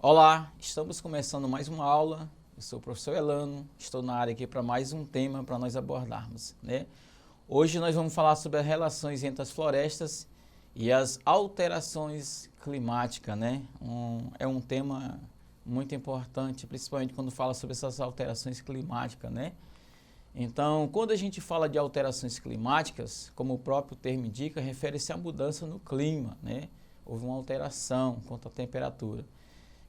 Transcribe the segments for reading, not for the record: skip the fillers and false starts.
Olá, estamos começando mais uma aula. Eu sou o professor Elano, estou na área aqui para mais um tema para nós abordarmos, né? Hoje nós vamos falar sobre as relações entre as florestas e as alterações climáticas, né? É um tema muito importante, principalmente quando fala sobre essas alterações climáticas, né? Então, quando a gente fala de alterações climáticas, como o próprio termo indica, refere-se à mudança no clima, né? Houve uma alteração quanto à temperatura,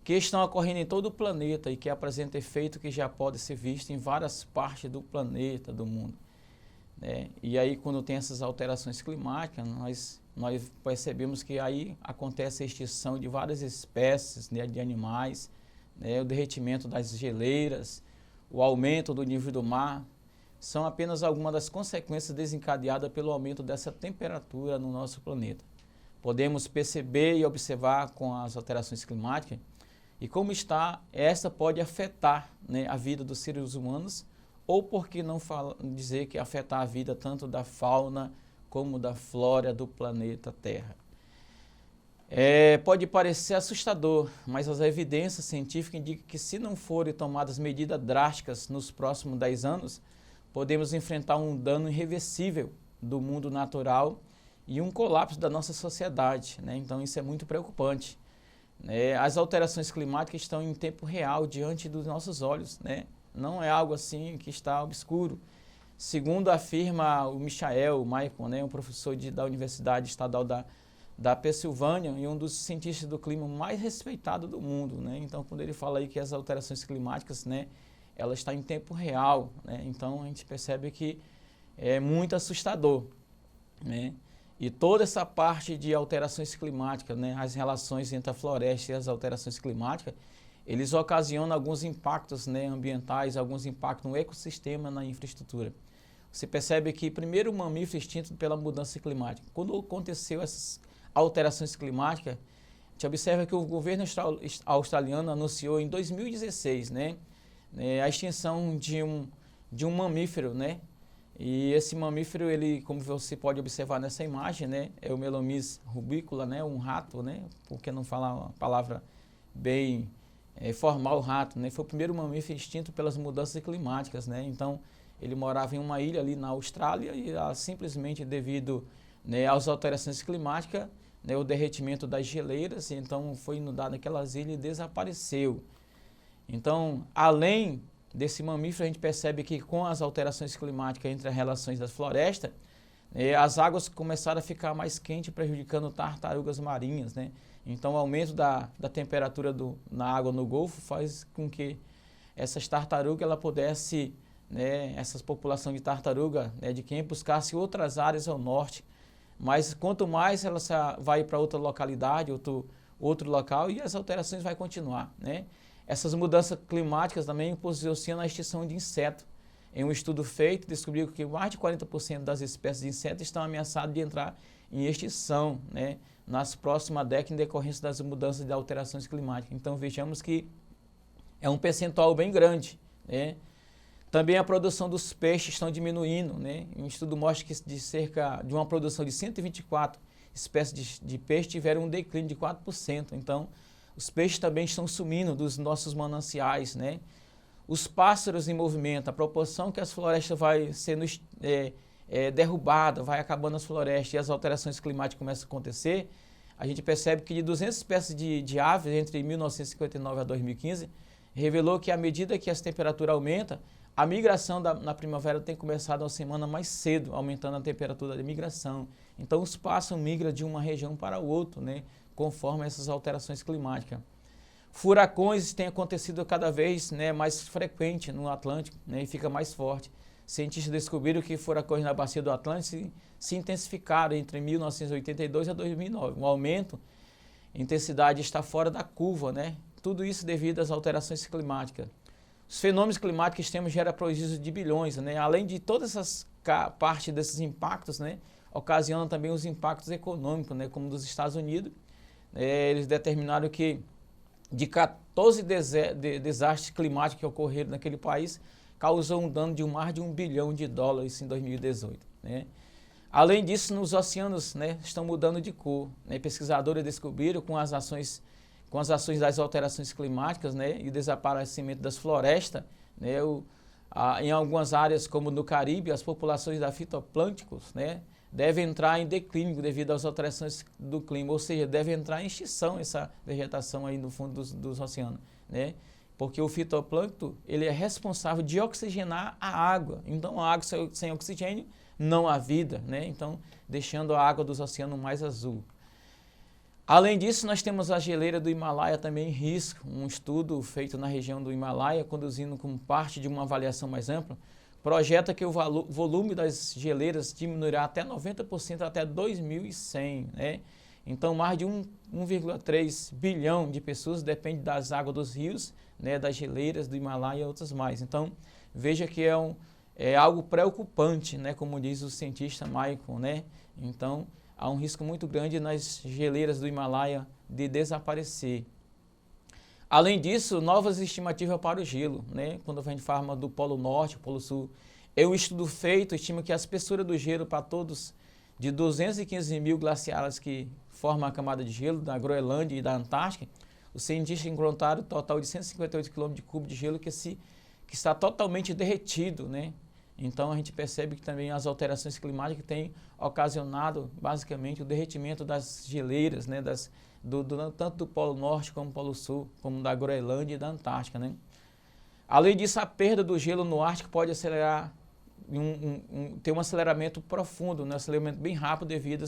que estão ocorrendo em todo o planeta e que apresenta efeito que já pode ser visto em várias partes do planeta, do mundo, né? E aí, quando tem essas alterações climáticas, nós percebemos que aí acontece a extinção de várias espécies, né, de animais, né, o derretimento das geleiras, o aumento do nível do mar, são apenas algumas das consequências desencadeadas pelo aumento dessa temperatura no nosso planeta. Podemos perceber e observar com as alterações climáticas e como essa pode afetar, né, a vida dos seres humanos, ou por que não dizer que afetar a vida tanto da fauna como da flora do planeta Terra. Pode parecer assustador, mas as evidências científicas indicam que se não forem tomadas medidas drásticas nos próximos 10 anos, podemos enfrentar um dano irreversível do mundo natural e um colapso da nossa sociedade, né? Então isso é muito preocupante. As alterações climáticas estão em tempo real diante dos nossos olhos, né? Não é algo assim que está obscuro. Segundo afirma o Michael, né, um professor da Universidade Estadual da Pensilvânia e um dos cientistas do clima mais respeitados do mundo, né? Então, quando ele fala aí que as alterações climáticas, né, ela está em tempo real, né? Então, a gente percebe que é muito assustador, né? E toda essa parte de alterações climáticas, né, as relações entre a floresta e as alterações climáticas, eles ocasionam alguns impactos, né, ambientais, alguns impactos no ecossistema, na infraestrutura. Você percebe que primeiro o mamífero extinto pela mudança climática. Quando aconteceu essas alterações climáticas, a gente observa que o governo australiano anunciou em 2016, né, a extinção de um mamífero, né? E esse mamífero, ele, como você pode observar nessa imagem, né, é o Melomys rubicola, né, um rato, né, por que não falar uma palavra bem formal, rato, né? Foi o primeiro mamífero extinto pelas mudanças climáticas, né? Então, ele morava em uma ilha ali na Austrália e simplesmente devido, né, às alterações climáticas, né, o derretimento das geleiras, então foi inundado naquelas ilhas e desapareceu. Então, além desse mamífero, a gente percebe que com as alterações climáticas entre as relações das florestas, as águas começaram a ficar mais quentes, prejudicando tartarugas marinhas, né? Então, o aumento da temperatura na água no Golfo faz com que essas tartarugas ela pudesse, né, essas populações de tartaruga, né, de quem buscasse outras áreas ao norte. Mas quanto mais ela vai para outra localidade, outro local, e as alterações vão continuar, né? Essas mudanças climáticas também impulsionam a extinção de insetos. Em um estudo feito, descobriu que mais de 40% das espécies de insetos estão ameaçadas de entrar em extinção, né, nas próximas décadas em decorrência das mudanças de alterações climáticas. Então vejamos que é um percentual bem grande, né? Também a produção dos peixes estão diminuindo, né? Um estudo mostra que de uma produção de 124 espécies de peixe tiveram um declínio de 4%. Então, os peixes também estão sumindo dos nossos mananciais, né? Os pássaros em movimento, a proporção que as florestas vai sendo derrubada, vai acabando as florestas e as alterações climáticas começam a acontecer, a gente percebe que de 200 espécies de aves entre 1959 a 2015, revelou que à medida que as temperaturas aumentam, a migração na primavera tem começado uma semana mais cedo, aumentando a temperatura de migração. Então os pássaros migram de uma região para outra, né, conforme essas alterações climáticas. Furacões têm acontecido cada vez, né, mais frequente no Atlântico, né, e fica mais forte. Cientistas descobriram que furacões na bacia do Atlântico se intensificaram entre 1982 a 2009. O aumento em intensidade está fora da curva, né? Tudo isso devido às alterações climáticas. Os fenômenos climáticos extremos geram prejuízo de bilhões, né? Além de todas essas parte desses impactos, né, ocasionam também os impactos econômicos, né, como dos Estados Unidos. Eles determinaram que de 14 desastres climáticos que ocorreram naquele país, causou um dano de mais de $1 bilhão em 2018, né? Além disso, nos oceanos, né, estão mudando de cor, né? Pesquisadores descobriram com as ações com as ações das alterações climáticas, né, e o desaparecimento das florestas, né, em algumas áreas, como no Caribe, as populações da fitoplâncticos, né, devem entrar em declínio devido às alterações do clima, ou seja, deve entrar em extinção essa vegetação aí no fundo dos oceanos, né, porque o fitoplâncton ele é responsável de oxigenar a água. Então, a água sem oxigênio não há vida, né, então deixando a água dos oceanos mais azul. Além disso, nós temos a geleira do Himalaia também em risco. Um estudo feito na região do Himalaia, conduzindo como parte de uma avaliação mais ampla, projeta que o volume das geleiras diminuirá até 90% até 2100, né? Então, mais de 1,3 bilhão de pessoas dependem das águas dos rios, né, das geleiras do Himalaia e outras mais. Então, veja que é algo preocupante, né, como diz o cientista Michael, né? Então, há um risco muito grande nas geleiras do Himalaia de desaparecer. Além disso, novas estimativas para o gelo, né? Quando a gente fala do Polo Norte, Polo Sul, é um estudo feito, estima que a espessura do gelo para todos de 215 mil glaciares que formam a camada de gelo da Groenlândia e da Antártica, os cientistas encontraram um total de 158 km3 de gelo que está totalmente derretido, né? Então a gente percebe que também as alterações climáticas têm ocasionado basicamente o derretimento das geleiras, né, tanto do Polo Norte como do Polo Sul, como da Groenlândia e da Antártica, né? Além disso, a perda do gelo no Ártico pode acelerar, ter um aceleramento profundo, um aceleramento bem rápido devido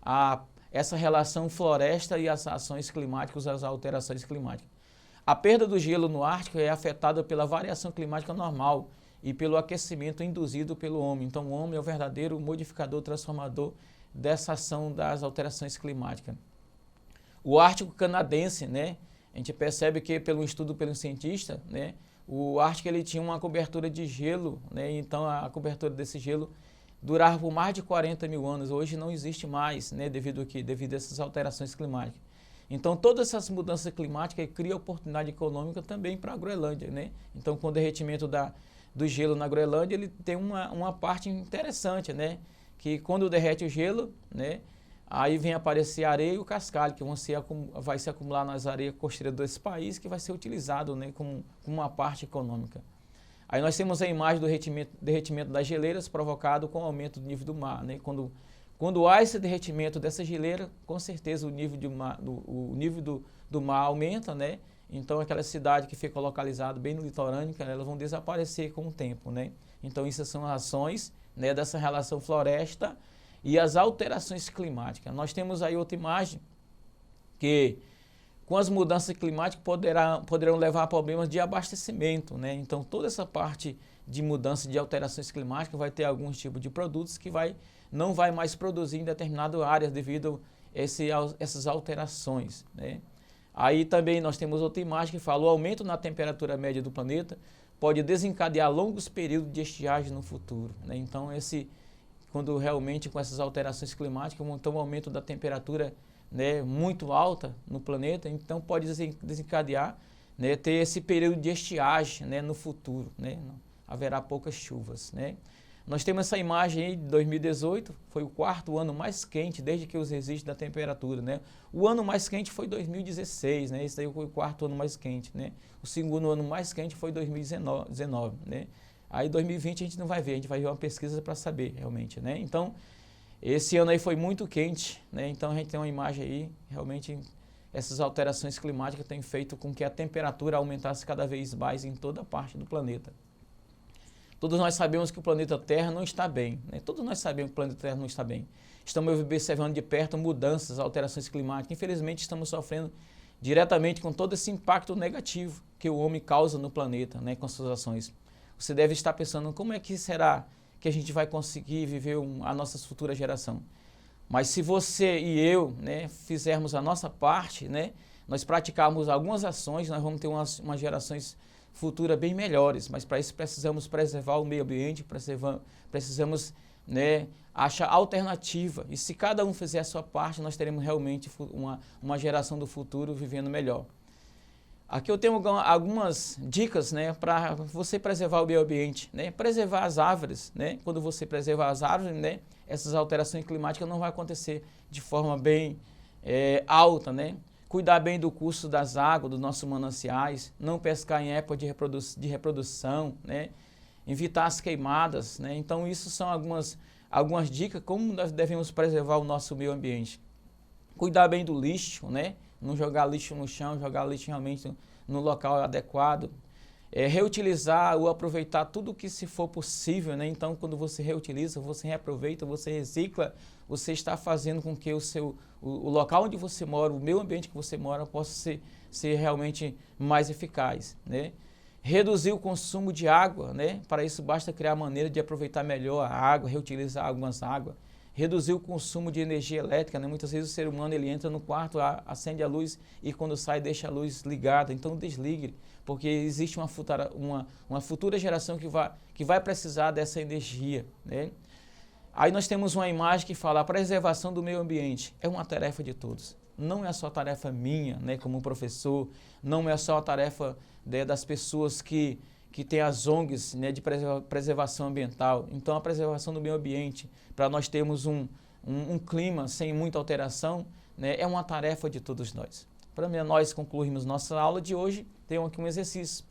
a essa relação floresta e as ações climáticas, as alterações climáticas. A perda do gelo no Ártico é afetada pela variação climática normal e pelo aquecimento induzido pelo homem. Então, o homem é o verdadeiro modificador, transformador dessa ação das alterações climáticas. O Ártico canadense, né, a gente percebe que pelo estudo pelo cientista, né, o Ártico ele tinha uma cobertura de gelo, né, então a cobertura desse gelo durava por mais de 40 mil anos. Hoje não existe mais, né, devido a essas alterações climáticas. Então, todas essas mudanças climáticas criam oportunidade econômica também para a Groenlândia, né? Então, com o derretimento do gelo na Groenlândia, ele tem uma parte interessante, né? Que quando derrete o gelo, né? Aí vem aparecer a areia e o cascalho, que vai se acumular nas areias costeiras desse país, que vai ser utilizado, né, como uma parte econômica. Aí nós temos a imagem do derretimento das geleiras provocado com o aumento do nível do mar, né? Quando há esse derretimento dessa geleira, com certeza o nível do mar aumenta, né? Então aquela cidade que fica localizada bem no litorâneo, elas vão desaparecer com o tempo, né? Então essas são as ações, né, dessa relação floresta e as alterações climáticas. Nós temos aí outra imagem que com as mudanças climáticas poderão levar a problemas de abastecimento, né? Então toda essa parte de mudança de alterações climáticas vai ter alguns tipos de produtos que não vai mais produzir em determinadas áreas devido a essas alterações, né? Aí também nós temos outra imagem que fala: o aumento na temperatura média do planeta pode desencadear longos períodos de estiagem no futuro, né? Então quando realmente com essas alterações climáticas, então o aumento da temperatura, né, muito alta no planeta, então pode desencadear, né, ter esse período de estiagem, né, no futuro, né? Haverá poucas chuvas, né? Nós temos essa imagem aí de 2018, foi o quarto ano mais quente desde que os registros da temperatura, né? O ano mais quente foi 2016, né? Esse daí foi o quarto ano mais quente, né? O segundo ano mais quente foi 2019, né? Aí 2020 a gente não vai ver, a gente vai ver uma pesquisa para saber realmente, né? Então, esse ano aí foi muito quente, né? Então a gente tem uma imagem aí, realmente essas alterações climáticas têm feito com que a temperatura aumentasse cada vez mais em toda parte do planeta. Todos nós sabemos que o planeta Terra não está bem, né? Todos nós sabemos que o planeta Terra não está bem. Estamos observando de perto mudanças, alterações climáticas. Infelizmente, estamos sofrendo diretamente com todo esse impacto negativo que o homem causa no planeta, né, com suas ações. Você deve estar pensando, como é que será que a gente vai conseguir viver a nossa futura geração? Mas se você e eu, né, fizermos a nossa parte, né, nós praticarmos algumas ações, nós vamos ter umas gerações futuras bem melhores, mas para isso precisamos preservar o meio ambiente, precisamos, né, achar alternativa. E se cada um fizer a sua parte, nós teremos realmente uma geração do futuro vivendo melhor. Aqui eu tenho algumas dicas, né, para você preservar o meio ambiente, né? Preservar as árvores, né? Quando você preservar as árvores, né, essas alterações climáticas não vão acontecer de forma bem alta, né? cuidar bem do curso das águas, dos nossos mananciais, não pescar em época de reprodução, né? Evitar as queimadas, né? Então isso são algumas dicas como nós devemos preservar o nosso meio ambiente. Cuidar bem do lixo, né? Não jogar lixo no chão, jogar lixo realmente no local adequado. Reutilizar ou aproveitar tudo que se for possível, né? Então, quando você reutiliza, você reaproveita, você recicla, você está fazendo com que o local onde você mora, o meio ambiente que você mora, possa ser realmente mais eficaz, né? Reduzir o consumo de água, né? Para isso basta criar maneira de aproveitar melhor a água, reutilizar algumas águas. Reduzir o consumo de energia elétrica, né? Muitas vezes o ser humano ele entra no quarto, acende a luz e quando sai deixa a luz ligada, então desligue, porque existe uma futura geração que vai precisar dessa energia, né? Aí nós temos uma imagem que fala a preservação do meio ambiente é uma tarefa de todos. Não é só tarefa minha, né, como professor, não é só a tarefa das pessoas que têm as ONGs, né, de preservação ambiental. Então a preservação do meio ambiente, para nós termos um clima sem muita alteração, né, é uma tarefa de todos nós. Para nós concluirmos nossa aula de hoje, tem aqui um exercício,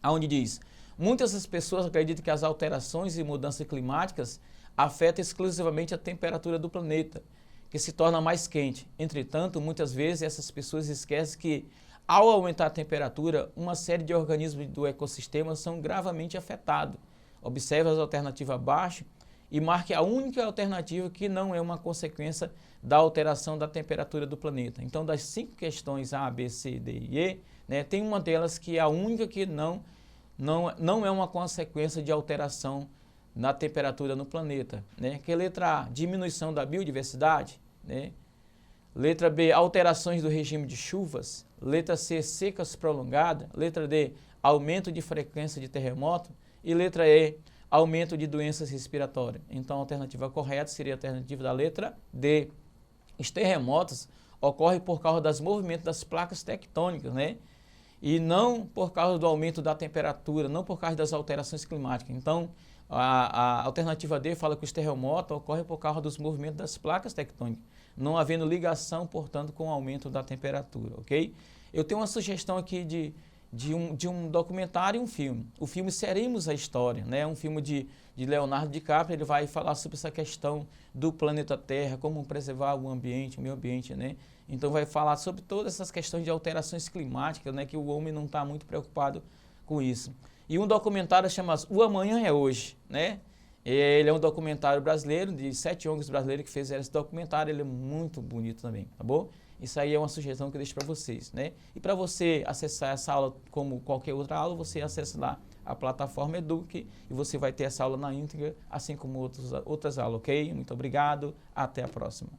onde diz: muitas das pessoas acreditam que as alterações e mudanças climáticas afetam exclusivamente a temperatura do planeta, que se torna mais quente. Entretanto, muitas vezes essas pessoas esquecem que, ao aumentar a temperatura, uma série de organismos do ecossistema são gravemente afetados. Observe as alternativas abaixo e marque a única alternativa que não é uma consequência da alteração da temperatura do planeta. Então, das 5 questões A, B, C, D e E, né, tem uma delas que é a única que não é uma consequência de alteração na temperatura no planeta, né? Que é letra A, diminuição da biodiversidade, né? Letra B, alterações do regime de chuvas. Letra C, secas prolongadas. Letra D, aumento de frequência de terremoto. E letra E, aumento de doenças respiratórias. Então a alternativa correta seria a alternativa da letra D. Os terremotos ocorrem por causa dos movimentos das placas tectônicas, né? E não por causa do aumento da temperatura, não por causa das alterações climáticas. Então, a alternativa D fala que os terremotos ocorrem por causa dos movimentos das placas tectônicas, não havendo ligação, portanto, com o aumento da temperatura, ok? Eu tenho uma sugestão aqui de um documentário e um filme. O filme Seremos a História, né? Um filme de Leonardo DiCaprio, ele vai falar sobre essa questão do planeta Terra, como preservar o ambiente, o meio ambiente, né? Então vai falar sobre todas essas questões de alterações climáticas, né? Que o homem não está muito preocupado com isso. E um documentário chamado O Amanhã é Hoje, né? Ele é um documentário brasileiro, de 7 ONGs brasileiros que fizeram esse documentário, ele é muito bonito também, tá bom? Isso aí é uma sugestão que eu deixo para vocês, né? E para você acessar essa aula como qualquer outra aula, você acessa lá a plataforma Eduque e você vai ter essa aula na íntegra, assim como outras aulas, ok? Muito obrigado, até a próxima.